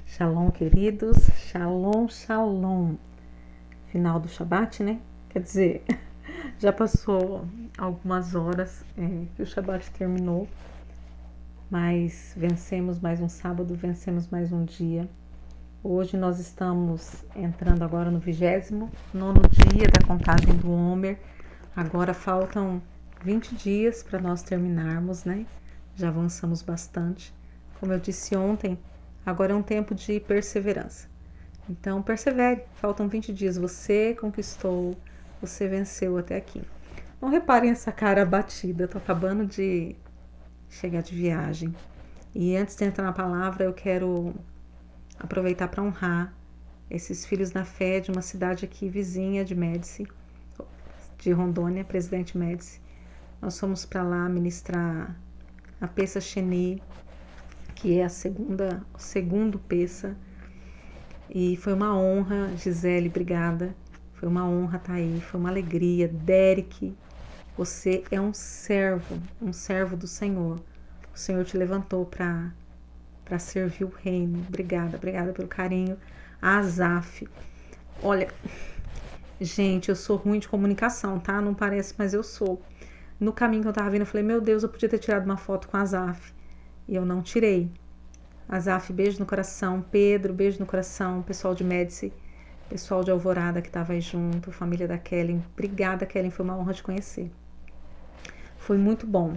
Shalom, queridos. Shalom, shalom. Final do Shabat, né? Quer dizer, já passou algumas horas que o Shabat terminou, mas vencemos mais um sábado, vencemos mais um dia. Hoje nós estamos entrando agora no 29º dia da contagem do Homer. Agora faltam 20 dias para nós terminarmos, né? Já avançamos bastante. Como eu disse ontem, agora é um tempo de perseverança. Então, persevere. Faltam 20 dias. Você conquistou, você venceu até aqui. Não reparem essa cara abatida. Eu tô acabando de chegar de viagem. E antes de entrar na palavra, eu quero aproveitar para honrar esses filhos na fé de uma cidade aqui vizinha de Médici, de Rondônia, Presidente Médici. Nós fomos para lá ministrar a Pessa Sheni, que é o segundo Pessa. E foi uma honra, Gisele, obrigada. Foi uma honra estar aí, foi uma alegria. Derek, você é um servo do Senhor. O Senhor te levantou para servir o reino. Obrigada pelo carinho. Azaf, olha, gente, eu sou ruim de comunicação, tá? Não parece, mas eu sou. No caminho que eu tava vindo, eu falei, meu Deus, eu podia ter tirado uma foto com a Azaf. E eu não tirei. Azaf, beijo no coração. Pedro, beijo no coração. Pessoal de Médici, pessoal de Alvorada que estava aí junto, família da Kellen. Obrigada, Kellen, foi uma honra te conhecer. Foi muito bom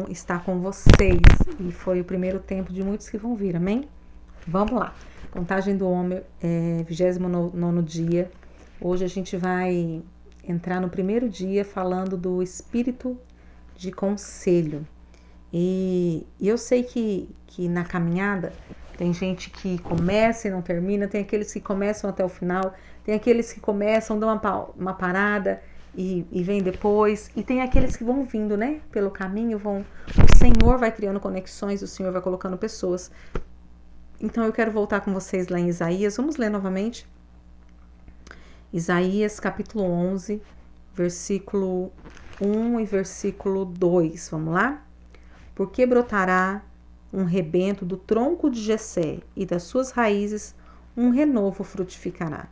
estar com vocês. E foi o primeiro tempo de muitos que vão vir, amém? Vamos lá. Contagem do Homer, 29º dia. Hoje a gente vai entrar no primeiro dia falando do espírito de conselho. E eu sei que na caminhada tem gente que começa e não termina, tem aqueles que começam até o final, tem aqueles que começam, dão uma parada e vem depois, e tem aqueles que vão vindo, né? Pelo caminho, o Senhor vai criando conexões, o Senhor vai colocando pessoas. Então eu quero voltar com vocês lá em Isaías, vamos ler novamente. Isaías capítulo 11, versículo 1 e versículo 2, vamos lá? Porque brotará um rebento do tronco de Jessé, e das suas raízes um renovo frutificará.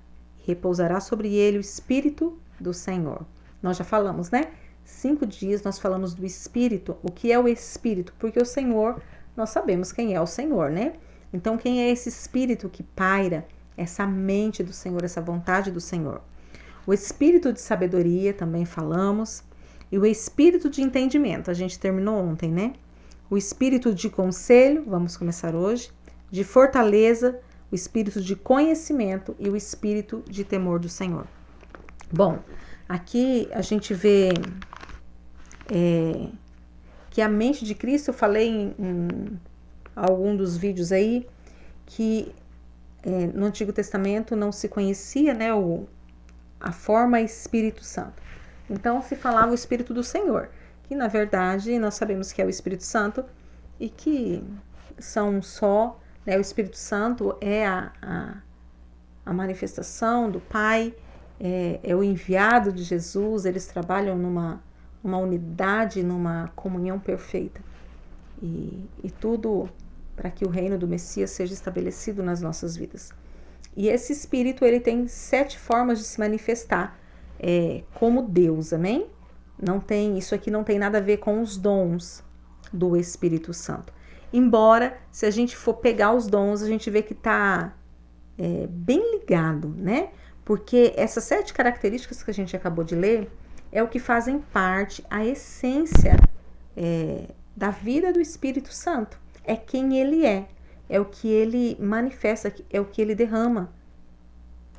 Repousará sobre ele o Espírito do Senhor. Nós já falamos, né? 5 dias nós falamos do Espírito. O que é o Espírito? Porque o Senhor, nós sabemos quem é o Senhor, né? Então, quem é esse Espírito que paira essa mente do Senhor, essa vontade do Senhor? O Espírito de sabedoria, também falamos. E o Espírito de entendimento, a gente terminou ontem, né? O espírito de conselho, vamos começar hoje, de fortaleza, o espírito de conhecimento e o espírito de temor do Senhor. Bom, aqui a gente vê que a mente de Cristo, eu falei em algum dos vídeos aí, que no Antigo Testamento não se conhecia, né, a forma Espírito Santo. Então se falava o Espírito do Senhor, que na verdade nós sabemos que é o Espírito Santo e que são só, né, o Espírito Santo é a manifestação do Pai, é o enviado de Jesus, eles trabalham numa unidade, numa comunhão perfeita e tudo para que o reino do Messias seja estabelecido nas nossas vidas. E esse Espírito, ele tem 7 formas de se manifestar como Deus, amém? Isso aqui não tem nada a ver com os dons do Espírito Santo. Embora, se a gente for pegar os dons, a gente vê que está bem ligado, né? Porque essas 7 características que a gente acabou de ler é o que fazem parte, a essência da vida do Espírito Santo. É quem ele é o que ele manifesta, é o que ele derrama.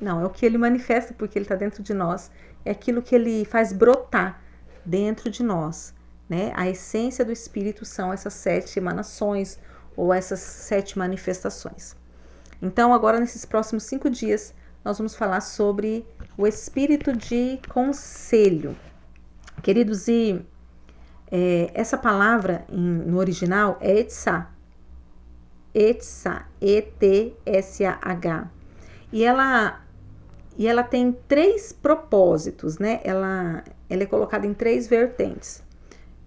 Não, é o que ele manifesta porque ele está dentro de nós. É aquilo que ele faz brotar dentro de nós, né? A essência do Espírito são essas 7 emanações ou essas 7 manifestações. Então, agora nesses próximos 5 dias, nós vamos falar sobre o Espírito de conselho. Queridos, e essa palavra no original é Etzah, E-T-S-A-H. E ela tem 3 propósitos, né? Ela é colocada em 3 vertentes.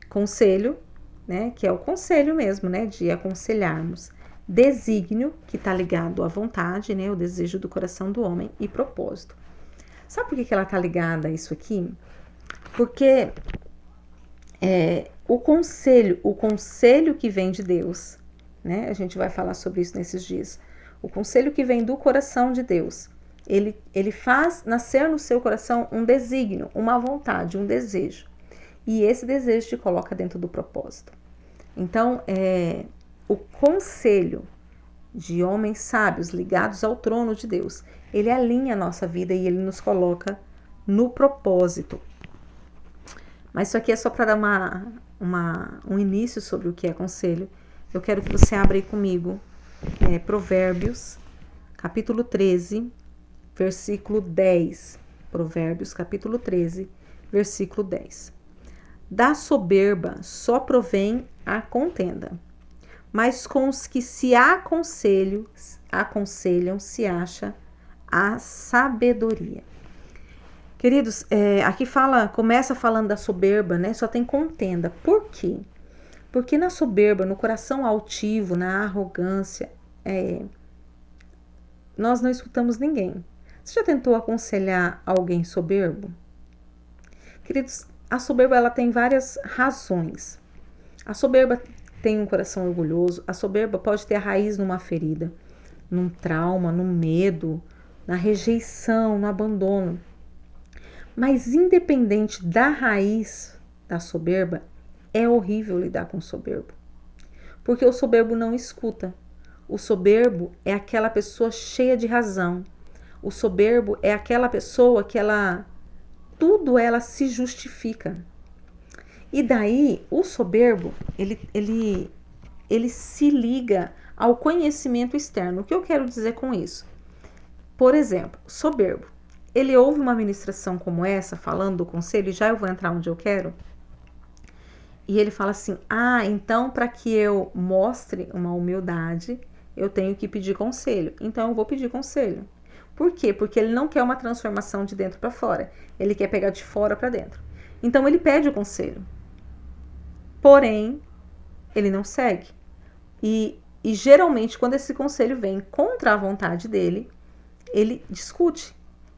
Conselho, né? Que é o conselho mesmo, né? De aconselharmos. desígnio, que está ligado à vontade, né, o desejo do coração do homem, e propósito. Sabe por que ela está ligada a isso aqui? Porque o conselho que vem de Deus, né, a gente vai falar sobre isso nesses dias, o conselho que vem do coração de Deus, ele faz nascer no seu coração um desígnio, uma vontade, um desejo. E esse desejo te coloca dentro do propósito. Então, o conselho de homens sábios ligados ao trono de Deus, ele alinha a nossa vida e ele nos coloca no propósito. Mas isso aqui é só para dar um início sobre o que é conselho. Eu quero que você abra aí comigo Provérbios, capítulo 13, versículo 10. Provérbios, capítulo 13, versículo 10. Da soberba só provém a contenda, mas com os que se aconselham se acha a sabedoria. Queridos, aqui começa falando da soberba, né? Só tem contenda. Por quê? Porque na soberba, no coração altivo, na arrogância, nós não escutamos ninguém. Você já tentou aconselhar alguém soberbo? Queridos, a soberba ela tem várias razões. A soberba tem um coração orgulhoso, a soberba pode ter a raiz numa ferida, num trauma, num medo, na rejeição, no abandono. Mas independente da raiz da soberba, é horrível lidar com o soberbo. Porque o soberbo não escuta. O soberbo é aquela pessoa cheia de razão. O soberbo é aquela pessoa que tudo ela se justifica. E daí, o soberbo, ele se liga ao conhecimento externo. O que eu quero dizer com isso? Por exemplo, soberbo. Ele ouve uma ministração como essa, falando do conselho, e já eu vou entrar onde eu quero. E ele fala assim, então para que eu mostre uma humildade, eu tenho que pedir conselho. Então eu vou pedir conselho. Por quê? Porque ele não quer uma transformação de dentro para fora. Ele quer pegar de fora para dentro. Então ele pede o conselho. Porém, ele não segue. E geralmente, quando esse conselho vem contra a vontade dele, ele discute,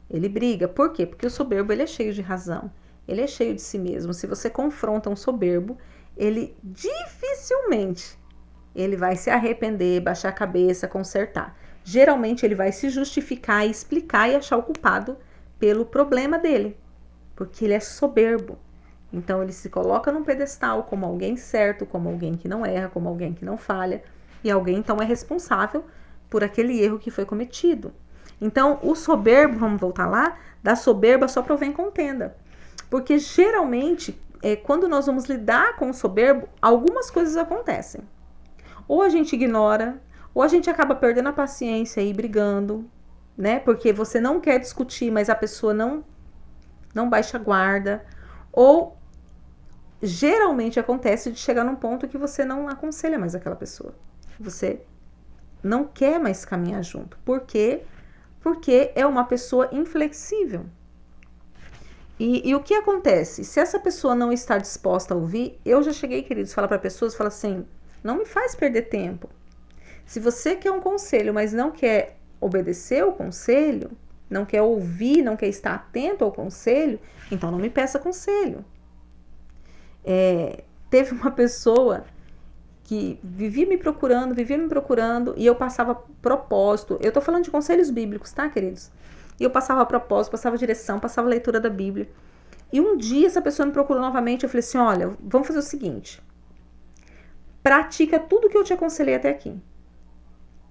ele briga. Por quê? Porque o soberbo ele é cheio de razão. Ele é cheio de si mesmo. Se você confronta um soberbo, ele dificilmente ele vai se arrepender, baixar a cabeça, consertar. Geralmente ele vai se justificar, explicar e achar o culpado pelo problema dele, porque ele é soberbo. Então ele se coloca num pedestal como alguém certo, como alguém que não erra, como alguém que não falha, e alguém então é responsável por aquele erro que foi cometido. Então o soberbo, vamos voltar lá, da soberba só provém contenda. Porque geralmente, quando nós vamos lidar com o soberbo, algumas coisas acontecem. Ou a gente ignora, ou a gente acaba perdendo a paciência e brigando, né? Porque você não quer discutir, mas a pessoa não baixa a guarda. Ou geralmente acontece de chegar num ponto que você não aconselha mais aquela pessoa. Você não quer mais caminhar junto. Por quê? Porque é uma pessoa inflexível. E o que acontece? Se essa pessoa não está disposta a ouvir, eu já cheguei, queridos, falar para pessoas, falar assim, não me faz perder tempo. Se você quer um conselho, mas não quer obedecer o conselho, não quer ouvir, não quer estar atento ao conselho, então não me peça conselho. Teve uma pessoa que vivia me procurando, e eu passava propósito. Eu tô falando de conselhos bíblicos, tá, queridos? E eu passava propósito, passava direção, passava leitura da Bíblia. E um dia essa pessoa me procurou novamente, eu falei assim, olha, vamos fazer o seguinte, pratica tudo que eu te aconselhei até aqui.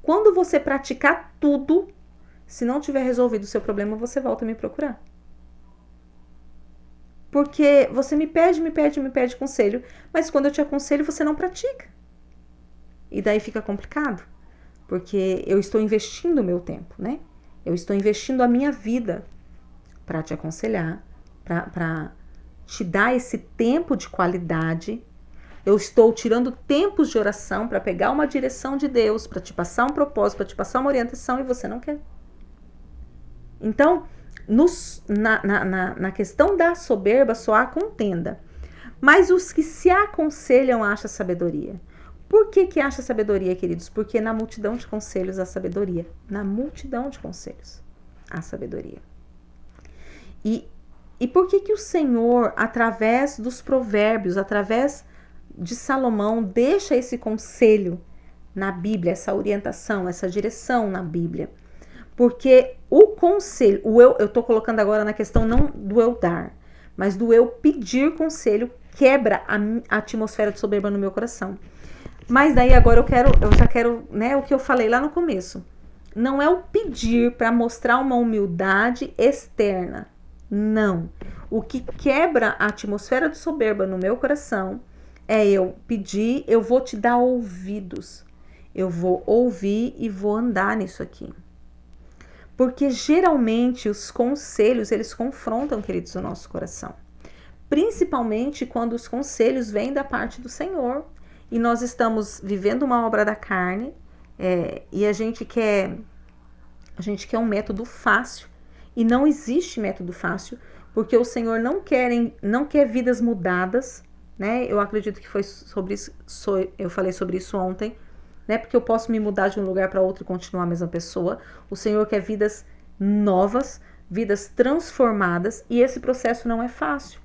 Quando você praticar tudo, se não tiver resolvido o seu problema, você volta a me procurar. Porque você me pede conselho, mas quando eu te aconselho, você não pratica. E daí fica complicado, porque eu estou investindo o meu tempo, né? Eu estou investindo a minha vida para te aconselhar, para te dar esse tempo de qualidade. Eu estou tirando tempos de oração para pegar uma direção de Deus, para te passar um propósito, para te passar uma orientação e você não quer. Então, na questão da soberba só há contenda. Mas os que se aconselham acham sabedoria. Por que acha sabedoria, queridos? Porque na multidão de conselhos há sabedoria. Na multidão de conselhos há sabedoria. E por que o Senhor, através dos provérbios, através de Salomão, deixa esse conselho na Bíblia, essa orientação, essa direção na Bíblia? Porque o conselho, eu estou colocando agora na questão não do eu dar, mas do eu pedir conselho, quebra a atmosfera de soberba no meu coração. Mas daí agora eu já quero, né, o que eu falei lá no começo. Não é o pedir para mostrar uma humildade externa. Não. O que quebra a atmosfera de soberba no meu coração é eu pedir, eu vou te dar ouvidos. Eu vou ouvir e vou andar nisso aqui. Porque geralmente os conselhos, eles confrontam, queridos, o nosso coração. Principalmente quando os conselhos vêm da parte do Senhor. E nós estamos vivendo uma obra da carne, e a gente quer um método fácil. E não existe método fácil, porque o Senhor não quer vidas mudadas, né? Eu acredito que foi sobre isso, eu falei sobre isso ontem, né? Porque eu posso me mudar de um lugar para outro e continuar a mesma pessoa. O Senhor quer vidas novas, vidas transformadas, e esse processo não é fácil.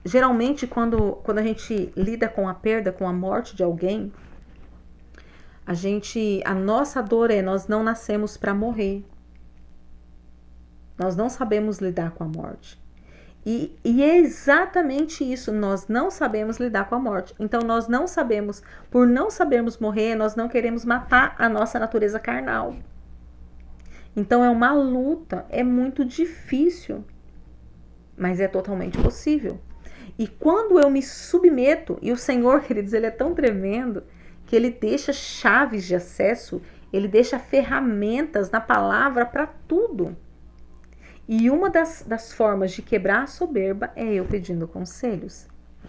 Geralmente, quando a gente lida com a perda, com a morte de alguém, a nossa dor nós não nascemos para morrer. Nós não sabemos lidar com a morte. E é exatamente isso, nós não sabemos lidar com a morte. Então nós não sabemos, por não sabermos morrer, nós não queremos matar a nossa natureza carnal. Então é uma luta, é muito difícil, mas é totalmente possível. E quando eu me submeto, e o Senhor, queridos, ele é tão tremendo, que ele deixa chaves de acesso, ele deixa ferramentas na palavra para tudo. E uma das formas de quebrar a soberba é eu pedindo conselhos.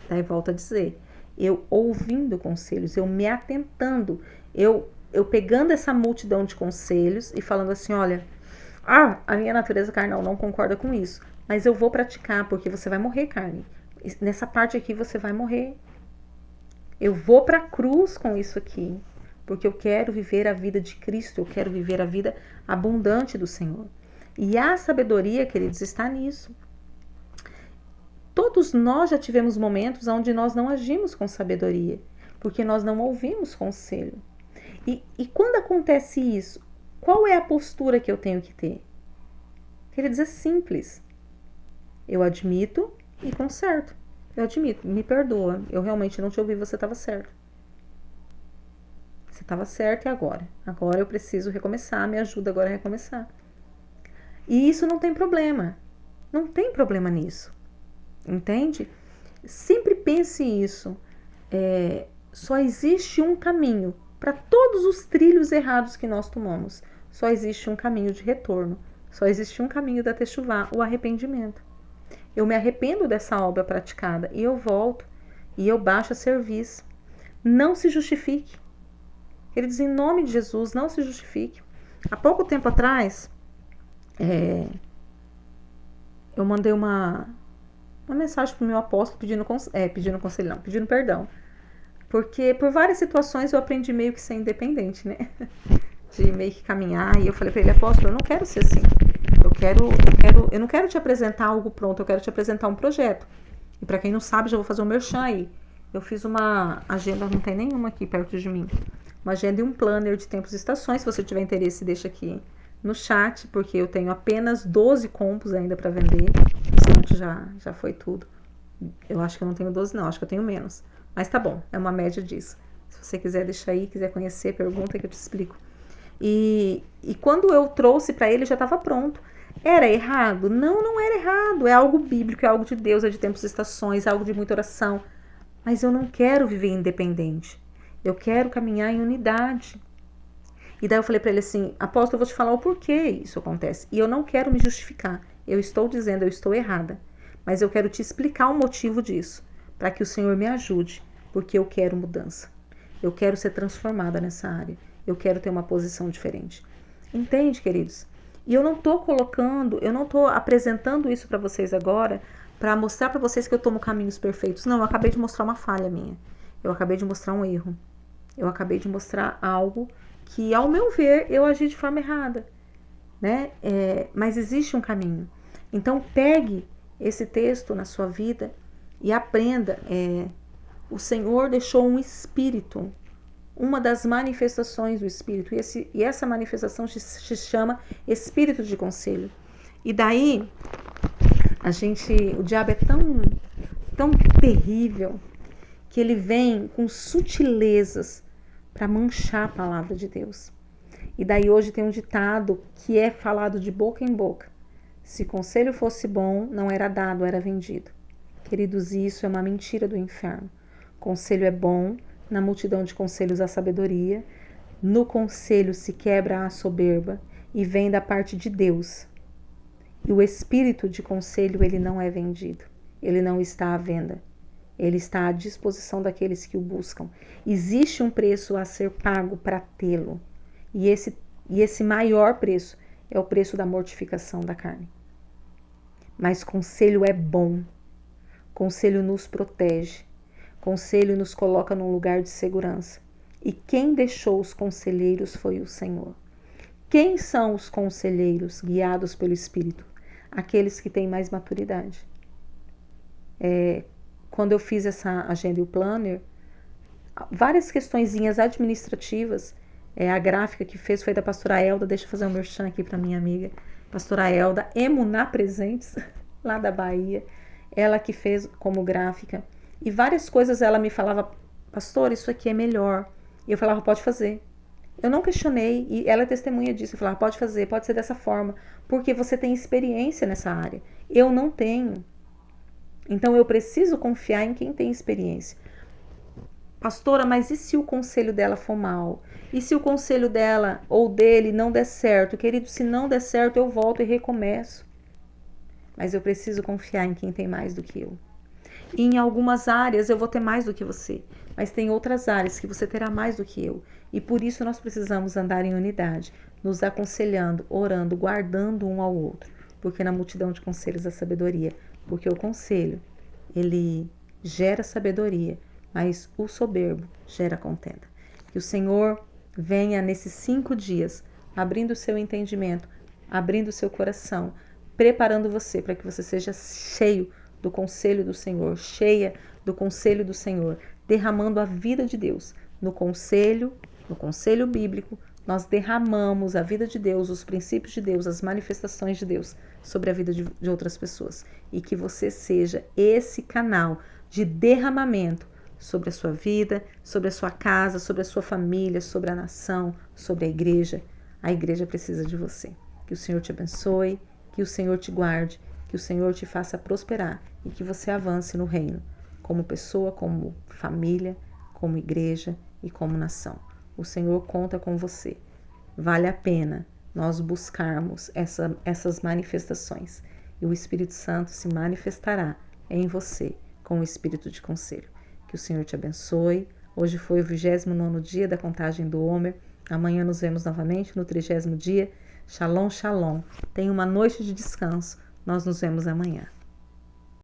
Daí volto a dizer, eu ouvindo conselhos, eu me atentando, eu pegando essa multidão de conselhos e falando assim, olha, a minha natureza carnal não concorda com isso, mas eu vou praticar porque você vai morrer, carne. Nessa parte aqui você vai morrer. Eu vou para a cruz com isso aqui, porque eu quero viver a vida de Cristo, eu quero viver a vida abundante do Senhor. E a sabedoria, queridos, está nisso. Todos nós já tivemos momentos onde nós não agimos com sabedoria, porque nós não ouvimos conselho. E quando acontece isso, qual é a postura que eu tenho que ter? Queridos, é simples. Eu admito e conserto. Eu admito, me perdoa, eu realmente não te ouvi, você estava certo. Você estava certo e agora? Agora eu preciso recomeçar, me ajuda agora a recomeçar. E isso não tem problema. Não tem problema nisso. Entende? Sempre pense isso. Só existe um caminho. Para todos os trilhos errados que nós tomamos, só existe um caminho de retorno. Só existe um caminho da techuvá, o arrependimento. Eu me arrependo dessa obra praticada e eu volto e eu baixo a serviço. Não se justifique. Ele diz, em nome de Jesus, não se justifique. Há pouco tempo atrás, eu mandei uma mensagem para o meu apóstolo pedindo perdão. Porque por várias situações eu aprendi meio que ser independente, né? De meio que caminhar. E eu falei para ele, apóstolo, eu não quero ser assim. Eu não quero te apresentar algo pronto, eu quero te apresentar um projeto. E para quem não sabe, já vou fazer um merchan aí. Eu fiz uma agenda, não tem nenhuma aqui perto de mim. Uma agenda e um planner de tempos e estações. Se você tiver interesse, deixa aqui no chat, porque eu tenho apenas 12 compos ainda para vender. O já foi tudo. Eu acho que eu não tenho 12 não, acho que eu tenho menos. Mas tá bom, é uma média disso. Se você quiser deixar aí, quiser conhecer, pergunta que eu te explico. E quando eu trouxe para ele, já estava pronto. Era errado? Não, não era errado. É algo bíblico, é algo de Deus, é de tempos e estações, é algo de muita oração. Mas eu não quero viver independente. Eu quero caminhar em unidade. E daí eu falei para ele assim, apóstolo, eu vou te falar o porquê isso acontece. E eu não quero me justificar. Eu estou dizendo, eu estou errada. Mas eu quero te explicar o motivo disso. Para que o Senhor me ajude. Porque eu quero mudança. Eu quero ser transformada nessa área. Eu quero ter uma posição diferente. Entende, queridos? E eu não estou apresentando isso para vocês agora para mostrar para vocês que eu tomo caminhos perfeitos. Não, eu acabei de mostrar uma falha minha. Eu acabei de mostrar um erro. Eu acabei de mostrar algo que, ao meu ver, eu agi de forma errada, né? Mas existe um caminho. Então, pegue esse texto na sua vida e aprenda. O Senhor deixou um espírito, uma das manifestações do espírito, e essa manifestação se chama espírito de conselho. E daí, o diabo é tão terrível que ele vem com sutilezas para manchar a palavra de Deus. E daí hoje tem um ditado que é falado de boca em boca: se conselho fosse bom, não era dado, era vendido. Queridos, isso é uma mentira do inferno. Conselho é bom, na multidão de conselhos há sabedoria, no conselho se quebra a soberba e vem da parte de Deus. E o espírito de conselho, ele não é vendido, ele não está à venda. Ele está à disposição daqueles que o buscam. Existe um preço a ser pago para tê-lo. E esse maior preço é o preço da mortificação da carne. Mas conselho é bom. Conselho nos protege. Conselho nos coloca num lugar de segurança. E quem deixou os conselheiros foi o Senhor. Quem são os conselheiros guiados pelo Espírito? Aqueles que têm mais maturidade. Quando eu fiz essa agenda e o planner, várias questõezinhas administrativas, a gráfica que fez foi da pastora Elda, deixa eu fazer um merchan aqui para minha amiga, pastora Elda, Emuná Presentes, lá da Bahia, ela que fez como gráfica, e várias coisas ela me falava: pastor, isso aqui é melhor, e eu falava: pode fazer. Eu não questionei, e ela é testemunha disso, eu falava: pode fazer, pode ser dessa forma, porque você tem experiência nessa área, eu não tenho. Então eu preciso confiar em quem tem experiência. Pastora, mas e se o conselho dela for mal? E se o conselho dela ou dele não der certo? Querido, se não der certo, eu volto e recomeço. Mas eu preciso confiar em quem tem mais do que eu. E em algumas áreas eu vou ter mais do que você, mas tem outras áreas que você terá mais do que eu. E por isso nós precisamos andar em unidade, nos aconselhando, orando, guardando um ao outro. Porque na multidão de conselhos há sabedoria. Porque o conselho, ele gera sabedoria, mas o soberbo gera contenda. Que o Senhor venha nesses 5 dias, abrindo o seu entendimento, abrindo o seu coração, preparando você para que você seja cheio do conselho do Senhor, cheia do conselho do Senhor, derramando a vida de Deus. No conselho bíblico, nós derramamos a vida de Deus, os princípios de Deus, as manifestações de Deus sobre a vida de outras pessoas. E que você seja esse canal de derramamento sobre a sua vida, sobre a sua casa, sobre a sua família, sobre a nação, sobre a igreja. A igreja precisa de você. Que o Senhor te abençoe, que o Senhor te guarde, que o Senhor te faça prosperar e que você avance no reino, como pessoa, como família, como igreja e como nação. O Senhor conta com você. Vale a pena nós buscarmos essas manifestações. E o Espírito Santo se manifestará em você com o espírito de conselho. Que o Senhor te abençoe. Hoje foi o 29º dia da contagem do Homer. Amanhã nos vemos novamente no 30º dia. Shalom, shalom. Tenha uma noite de descanso. Nós nos vemos amanhã.